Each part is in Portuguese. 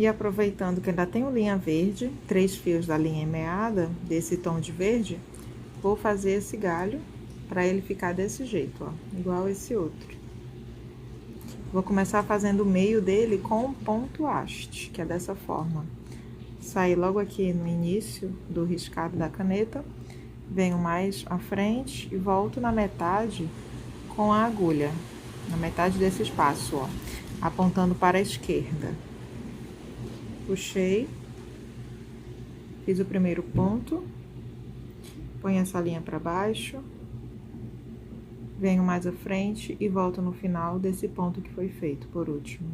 E aproveitando que ainda tenho linha verde, 3 fios da linha meada, desse tom de verde, vou fazer esse galho para ele ficar desse jeito, ó, igual esse outro. Vou começar fazendo o meio dele com um ponto haste, que é dessa forma. Sair logo aqui no início do riscado da caneta, venho mais à frente e volto na metade com a agulha, na metade desse espaço, ó, apontando para a esquerda. Puxei, fiz o primeiro ponto, ponho essa linha para baixo, venho mais à frente e volto no final desse ponto que foi feito por último.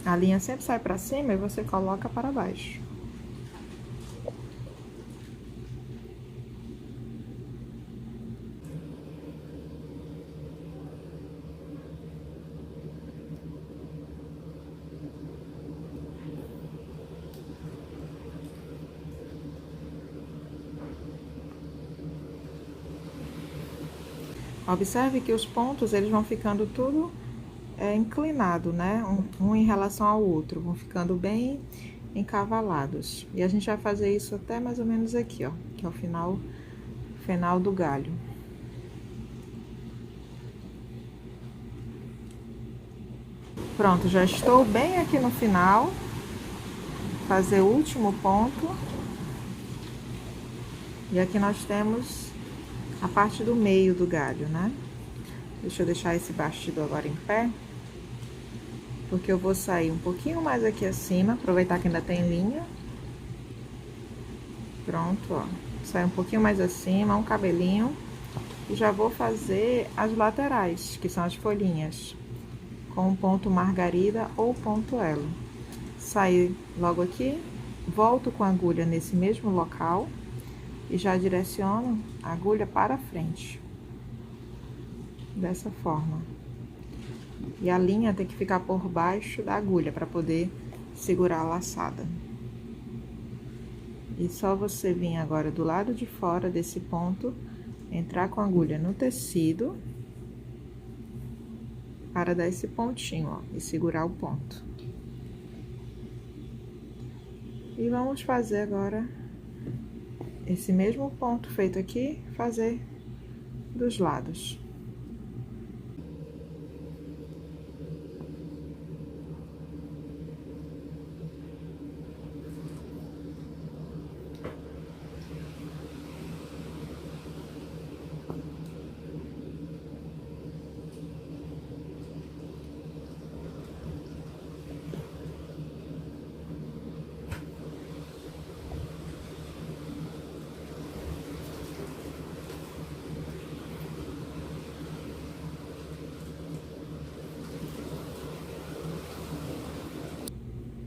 A linha sempre sai para cima e você coloca para baixo. Observe que os pontos, eles vão ficando tudo inclinado, né? Um em relação ao outro, vão ficando bem encavalados. E a gente vai fazer isso até mais ou menos aqui, ó, que é o final do galho. Pronto, já estou bem aqui no final. Fazer o último ponto. E aqui nós temos a parte do meio do galho, né? Deixa eu deixar esse bastidor agora em pé. Porque eu vou sair um pouquinho mais aqui acima, aproveitar que ainda tem linha. Pronto, ó. Sai um pouquinho mais acima, um cabelinho. E já vou fazer as laterais, que são as folhinhas, com um ponto margarida ou ponto elo. Saio logo aqui, volto com a agulha nesse mesmo local e já direciono a agulha para frente. Dessa forma. E a linha tem que ficar por baixo da agulha para poder segurar a laçada. E só você vir agora do lado de fora desse ponto, entrar com a agulha no tecido para dar esse pontinho, ó, e segurar o ponto. E vamos fazer agora esse mesmo ponto feito aqui, fazer dos lados.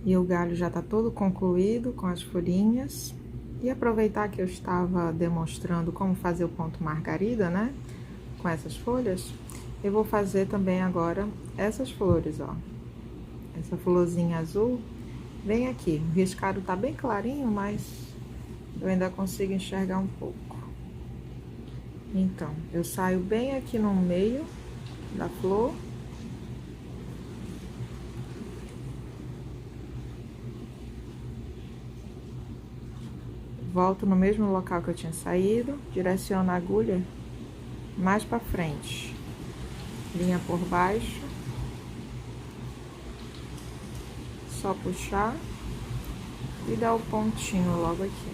E o galho já tá todo concluído com as folhinhas. E aproveitar que eu estava demonstrando como fazer o ponto margarida, né? Com essas folhas, eu vou fazer também agora essas flores, ó. Essa florzinha azul, vem aqui. O riscado tá bem clarinho, mas eu ainda consigo enxergar um pouco. Então, eu saio bem aqui no meio da flor. Volto no mesmo local que eu tinha saído, direciono a agulha mais pra frente. Linha por baixo. Só puxar e dar o pontinho logo aqui.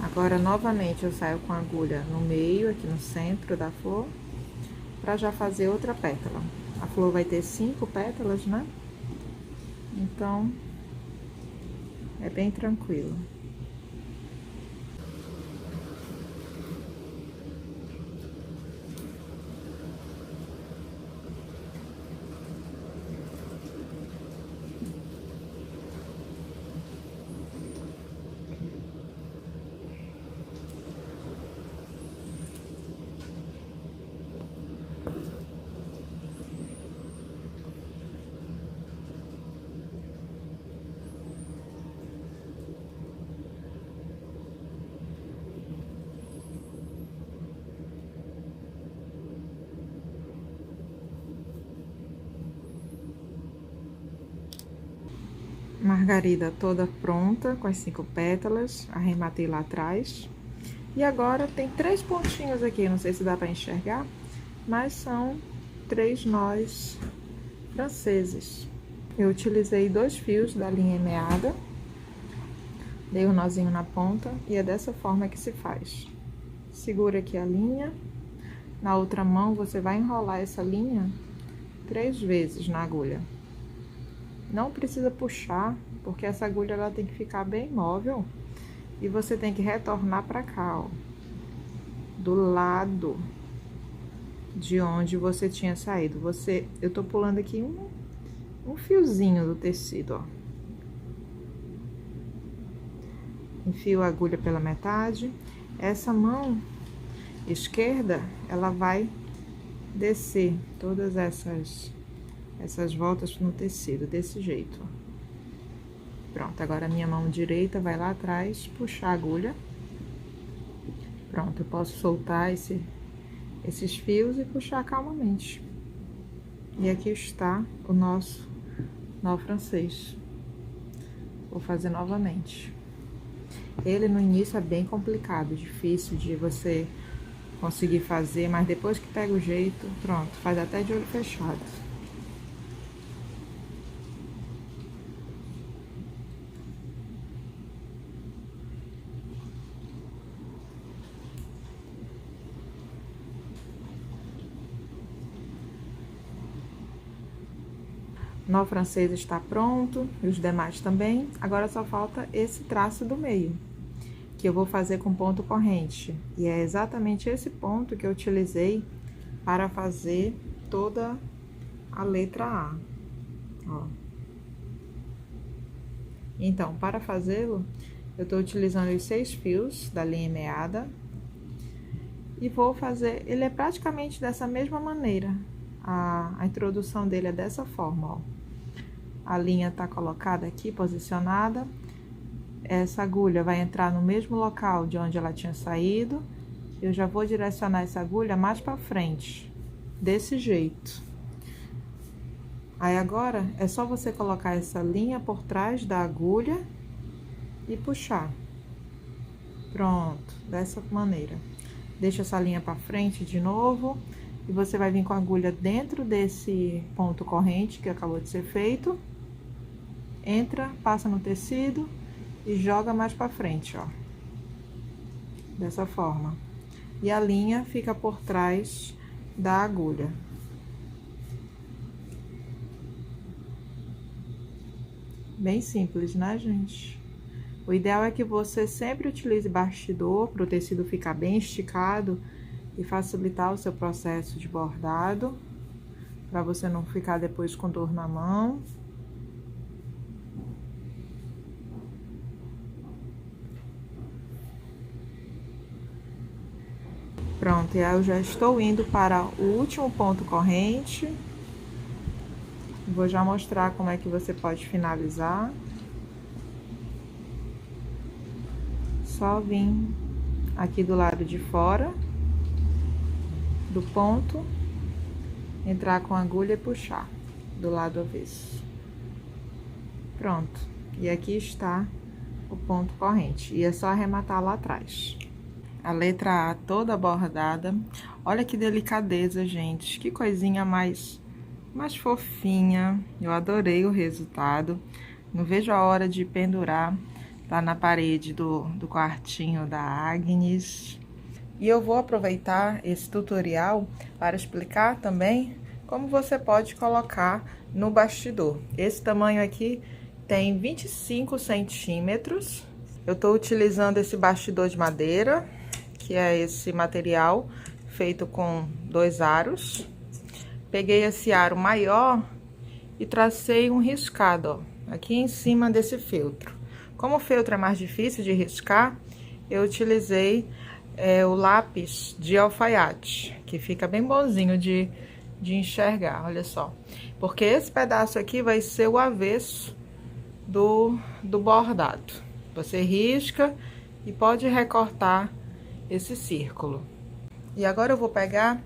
Agora, novamente, eu saio com a agulha no meio, aqui no centro da flor, para já fazer outra pétala. A flor vai ter 5 pétalas, né? Então, é bem tranquilo. Margarida toda pronta, com as 5 pétalas, arrematei lá atrás. E agora tem 3 pontinhos aqui, não sei se dá para enxergar, mas são 3 nós franceses. Eu utilizei 2 fios da linha meada, dei um nozinho na ponta e é dessa forma que se faz. Segura aqui a linha, na outra mão você vai enrolar essa linha 3 vezes na agulha. Não precisa puxar, porque essa agulha ela tem que ficar bem móvel e você tem que retornar para cá, ó, do lado de onde você tinha saído. Eu tô pulando aqui um fiozinho do tecido, ó. Enfio a agulha pela metade. Essa mão esquerda, ela vai descer todas essas voltas no tecido, desse jeito, ó. Pronto, agora a minha mão direita vai lá atrás, puxar a agulha. Pronto, eu posso soltar esses fios e puxar calmamente. E aqui está o nosso nó francês. Vou fazer novamente. Ele no início é bem complicado, difícil de você conseguir fazer, mas depois que pega o jeito, pronto, faz até de olho fechado. O nó francês está pronto, e os demais também. Agora só falta esse traço do meio, que eu vou fazer com ponto corrente. E é exatamente esse ponto que eu utilizei para fazer toda a letra A, ó. Então, para fazê-lo, eu tô utilizando os 6 fios da linha meada. E vou fazer, ele é praticamente dessa mesma maneira. A introdução dele é dessa forma, ó. A linha tá colocada aqui, posicionada. Essa agulha vai entrar no mesmo local de onde ela tinha saído. Eu já vou direcionar essa agulha mais para frente, desse jeito. Aí agora é só você colocar essa linha por trás da agulha e puxar. Pronto, dessa maneira. Deixa essa linha para frente de novo e você vai vir com a agulha dentro desse ponto corrente que acabou de ser feito. Entra, passa no tecido e joga mais para frente, ó. Dessa forma. E a linha fica por trás da agulha. Bem simples, né, gente? O ideal é que você sempre utilize bastidor para o tecido ficar bem esticado e facilitar o seu processo de bordado, para você não ficar depois com dor na mão. Pronto, e aí eu já estou indo para o último ponto corrente. Vou já mostrar como é que você pode finalizar. Só vir aqui do lado de fora do ponto, entrar com a agulha e puxar do lado avesso. Pronto, e aqui está o ponto corrente, e é só arrematar lá atrás. A letra A toda bordada. Olha que delicadeza, gente, que coisinha mais fofinha. Eu adorei o resultado. Não vejo a hora de pendurar lá na parede do quartinho da Agnes. E eu vou aproveitar esse tutorial para explicar também como você pode colocar no bastidor. Esse tamanho aqui tem 25 centímetros. Eu tô utilizando esse bastidor de madeira, que é esse material feito com 2 aros. Peguei esse aro maior e tracei um riscado, ó, aqui em cima desse feltro. Como o feltro é mais difícil de riscar, eu utilizei o lápis de alfaiate, que fica bem bonzinho de enxergar, olha só. Porque esse pedaço aqui vai ser o avesso do bordado. Você risca e pode recortar esse círculo. E agora eu vou pegar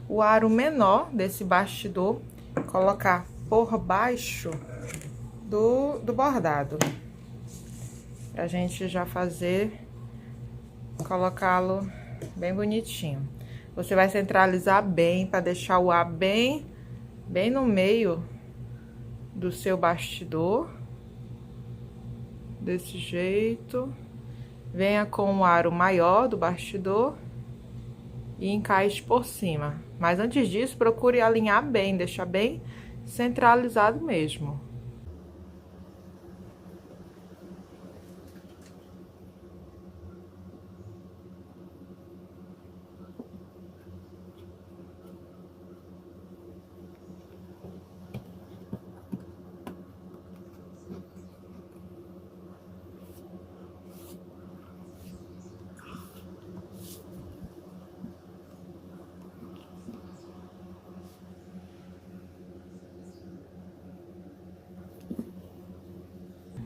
o aro menor desse bastidor, colocar por baixo do bordado. Pra gente já fazer, colocá-lo bem bonitinho. Você vai centralizar bem, para deixar o ar bem no meio do seu bastidor. Desse jeito. Venha com o aro maior do bastidor e encaixe por cima. Mas antes disso, procure alinhar bem, deixar bem centralizado mesmo.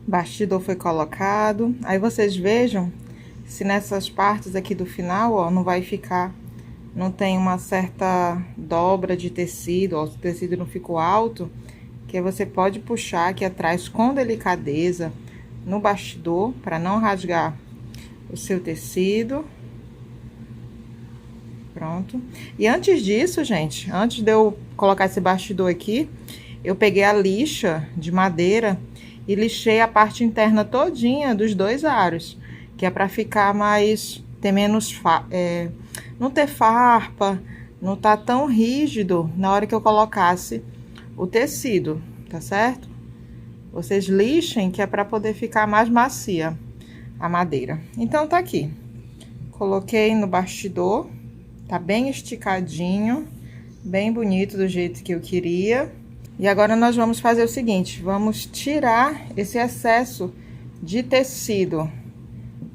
Bastidor foi colocado. Aí vocês vejam se nessas partes aqui do final, ó, não vai ficar, não tem uma certa dobra de tecido, ó, se o tecido não ficou alto, que você pode puxar aqui atrás com delicadeza no bastidor, para não rasgar o seu tecido. Pronto. E antes disso, gente, antes de eu colocar esse bastidor aqui, eu peguei a lixa de madeira e lixei a parte interna todinha dos dois aros, que é para ficar mais, ter menos, não ter farpa, não tá tão rígido na hora que eu colocasse o tecido, tá certo? Vocês lixem, que é para poder ficar mais macia a madeira. Então, tá aqui. Coloquei no bastidor, tá bem esticadinho, bem bonito do jeito que eu queria. E agora nós vamos fazer o seguinte, vamos tirar esse excesso de tecido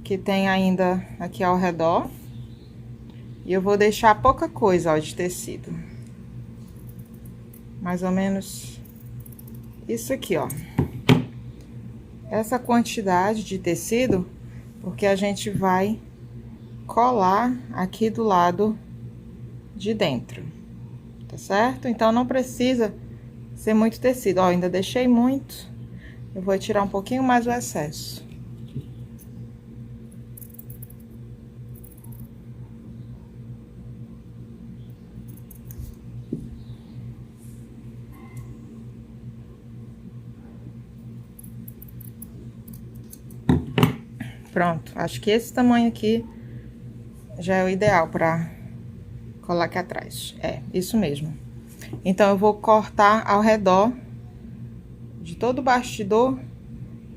que tem ainda aqui ao redor. E eu vou deixar pouca coisa, ó, de tecido. Mais ou menos isso aqui, ó. Essa quantidade de tecido, porque a gente vai colar aqui do lado de dentro, tá certo? Então, não precisa ser muito tecido, ó, ainda deixei muito, eu vou tirar um pouquinho mais o excesso. Pronto, acho que esse tamanho aqui já é o ideal para colar aqui atrás, é, isso mesmo. Então, eu vou cortar ao redor de todo o bastidor,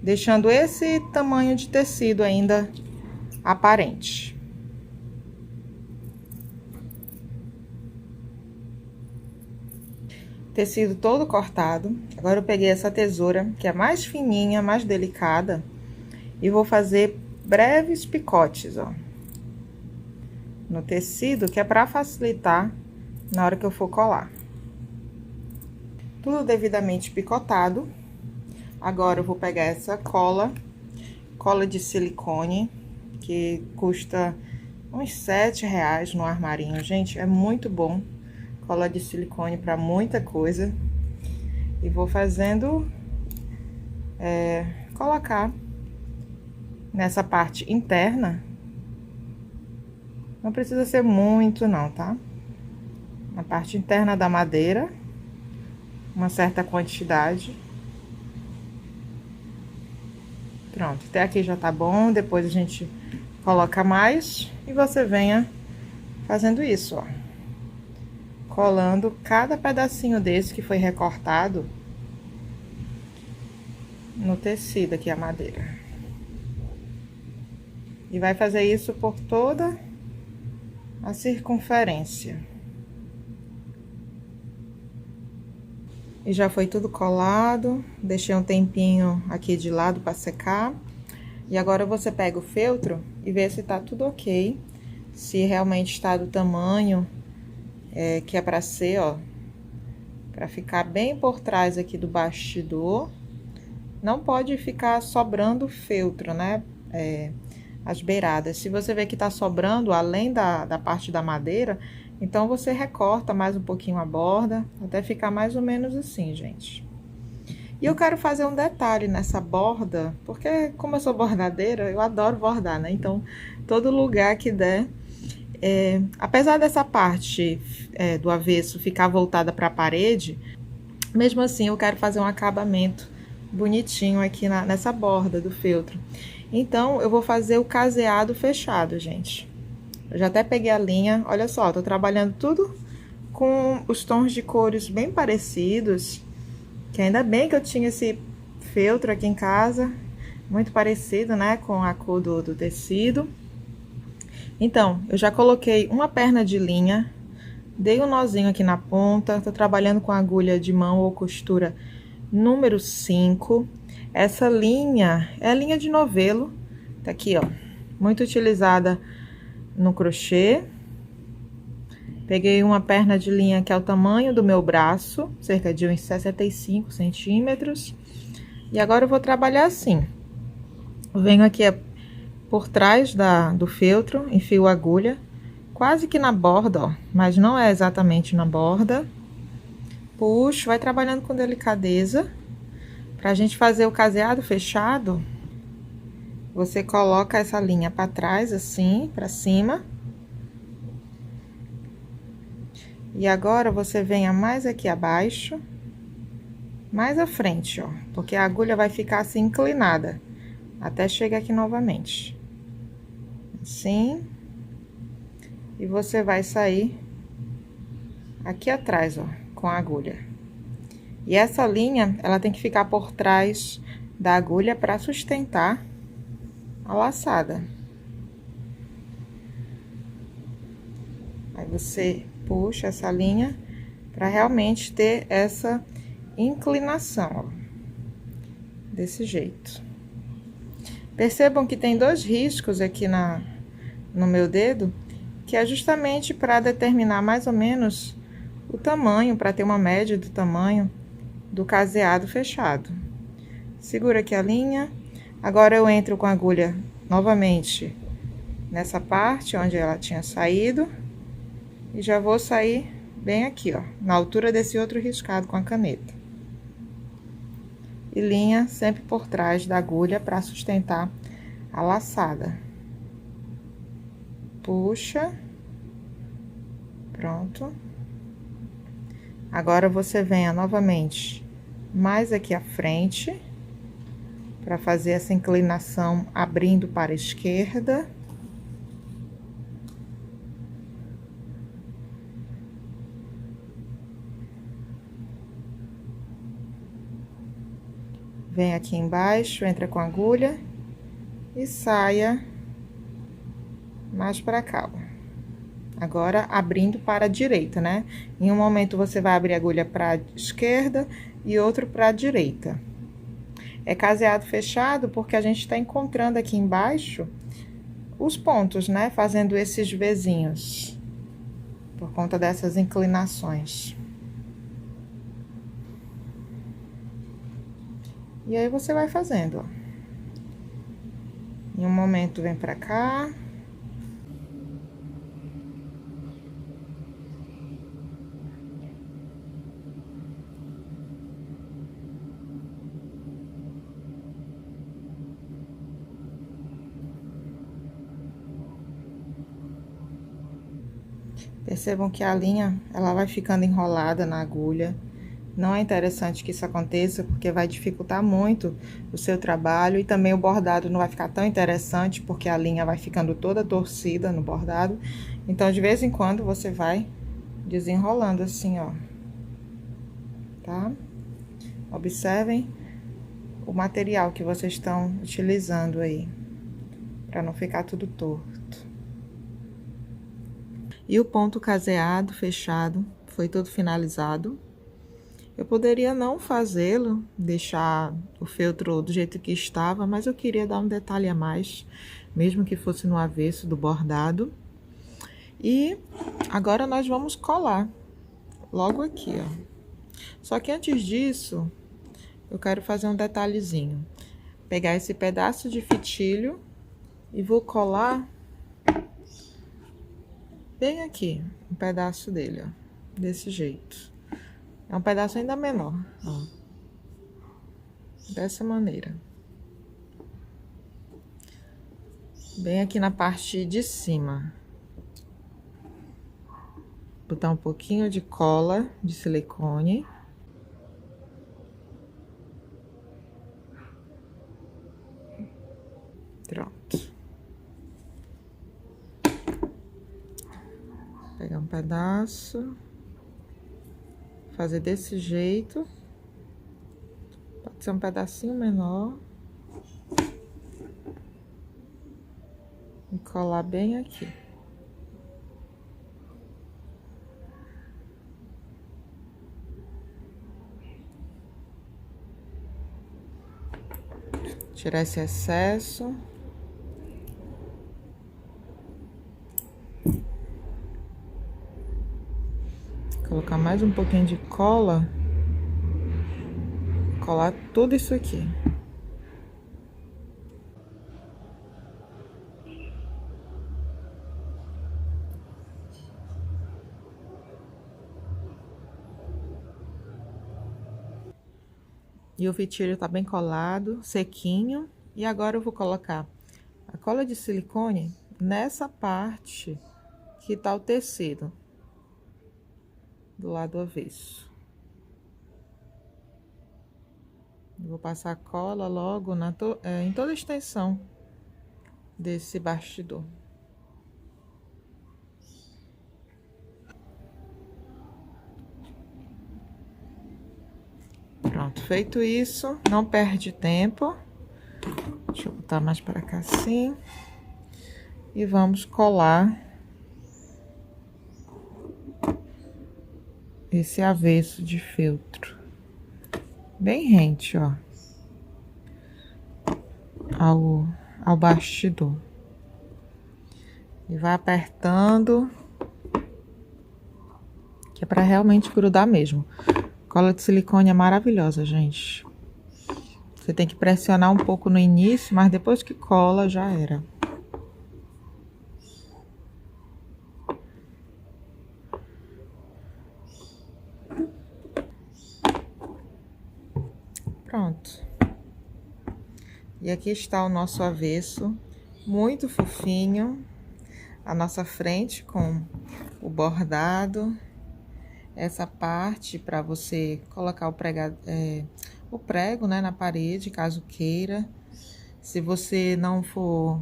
deixando esse tamanho de tecido ainda aparente. Tecido todo cortado. Agora, eu peguei essa tesoura, que é mais fininha, mais delicada, e vou fazer breves picotes, ó, no tecido, que é para facilitar na hora que eu for colar. Tudo devidamente picotado. Agora, eu vou pegar essa cola de silicone, que custa uns R$7 no armarinho. Gente, é muito bom. Cola de silicone para muita coisa. E vou fazendo, colocar nessa parte interna. Não precisa ser muito não, tá? Na parte interna da madeira, uma certa quantidade. Pronto, até aqui já tá bom. Depois a gente coloca mais e você venha fazendo isso, ó. Colando cada pedacinho desse que foi recortado no tecido aqui, a madeira. E vai fazer isso por toda a circunferência. E já foi tudo colado, deixei um tempinho aqui de lado para secar. E agora você pega o feltro e vê se tá tudo ok, se realmente está do tamanho que é para ser, ó, para ficar bem por trás aqui do bastidor. Não pode ficar sobrando feltro, né? As beiradas. Se você vê que tá sobrando além da parte da madeira, então você recorta mais um pouquinho a borda, até ficar mais ou menos assim, gente. E eu quero fazer um detalhe nessa borda, porque como eu sou bordadeira, eu adoro bordar, né? Então, todo lugar que der, apesar dessa parte do avesso ficar voltada para a parede, mesmo assim eu quero fazer um acabamento bonitinho aqui nessa borda do feltro. Então, eu vou fazer o caseado fechado, gente. Eu já até peguei a linha, olha só, tô trabalhando tudo com os tons de cores bem parecidos, que ainda bem que eu tinha esse feltro aqui em casa, muito parecido, né, com a cor do tecido. Então, eu já coloquei uma perna de linha, dei um nozinho aqui na ponta, tô trabalhando com agulha de mão ou costura número 5. Essa linha é a linha de novelo, tá aqui, ó, muito utilizada no crochê. Peguei uma perna de linha que é o tamanho do meu braço, cerca de uns 65 centímetros. E agora eu vou trabalhar assim. Venho aqui por trás do feltro, enfio a agulha, quase que na borda, ó, mas não é exatamente na borda. Puxo, vai trabalhando com delicadeza. Pra gente fazer o caseado fechado, você coloca essa linha pra trás, assim, pra cima. E agora, você venha mais aqui abaixo, mais à frente, ó, porque a agulha vai ficar assim inclinada, até chegar aqui novamente. Assim. E você vai sair aqui atrás, ó, com a agulha. E essa linha, ela tem que ficar por trás da agulha para sustentar a laçada. Aí você puxa essa linha para realmente ter essa inclinação, ó, desse jeito. Percebam que tem 2 riscos aqui no meu dedo, que é justamente para determinar mais ou menos o tamanho, para ter uma média do tamanho do caseado fechado. Segura aqui a linha. Agora eu entro com a agulha novamente nessa parte onde ela tinha saído. E já vou sair bem aqui, ó, na altura desse outro riscado com a caneta. E linha sempre por trás da agulha para sustentar a laçada. Puxa. Pronto. Agora, você venha novamente mais aqui à frente, para fazer essa inclinação abrindo para a esquerda. Vem aqui embaixo, entra com a agulha e saia mais para cá, ó. Agora, abrindo para a direita, né? Em um momento, você vai abrir a agulha para a esquerda e outro para a direita. É caseado fechado porque a gente tá encontrando aqui embaixo os pontos, né? Fazendo esses Vzinhos, por conta dessas inclinações. E aí, você vai fazendo, ó. Em um momento, vem pra cá. Percebam que a linha, ela vai ficando enrolada na agulha. Não é interessante que isso aconteça, porque vai dificultar muito o seu trabalho. E também o bordado não vai ficar tão interessante, porque a linha vai ficando toda torcida no bordado. Então, de vez em quando, você vai desenrolando assim, ó. Tá? Observem o material que vocês estão utilizando aí, para não ficar tudo torto. E o ponto caseado, fechado, foi todo finalizado. Eu poderia não fazê-lo, deixar o feltro do jeito que estava, mas eu queria dar um detalhe a mais, mesmo que fosse no avesso do bordado. E agora nós vamos colar logo aqui, ó. Só que antes disso, eu quero fazer um detalhezinho. Pegar esse pedaço de fitilho e vou colar bem aqui, um pedaço dele, ó, desse jeito. É um pedaço ainda menor, ó. dessa maneira. Bem aqui na parte de cima. Botar um pouquinho de cola de silicone. Pronto. Pegar um pedaço. Fazer desse jeito. Pode ser um pedacinho menor. E colar bem aqui. Tirar esse excesso. Colocar mais um pouquinho de cola. Colar tudo isso aqui. E o fitilho tá bem colado, sequinho. E agora eu vou colocar a cola de silicone nessa parte que tá o tecido. Do lado avesso. Vou passar a cola logo em toda a extensão desse bastidor. Pronto, feito isso, não perde tempo. Deixa eu botar mais para cá assim. E vamos colar esse avesso de feltro. Bem rente, ó. Ao bastidor. E vai apertando. Que é para realmente grudar mesmo. Cola de silicone é maravilhosa, gente. Você tem que pressionar um pouco no início, mas depois que cola, já era. Pronto. E aqui está o nosso avesso, muito fofinho. A nossa frente com o bordado. Essa parte para você colocar o prego, né, na parede, caso queira. Se você não for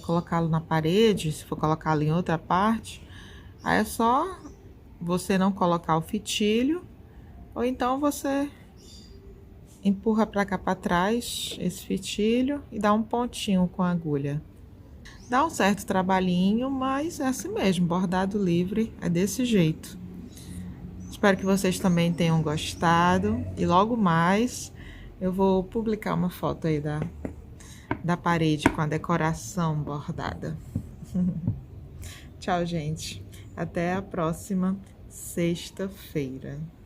colocá-lo na parede, se for colocá-lo em outra parte, aí é só você não colocar o fitilho, ou então você empurra para cá para trás esse fitilho e dá um pontinho com a agulha. Dá um certo trabalhinho, mas é assim mesmo, bordado livre é desse jeito. Espero que vocês também tenham gostado. E logo mais eu vou publicar uma foto aí da parede com a decoração bordada. Tchau, gente. Até a próxima sexta-feira.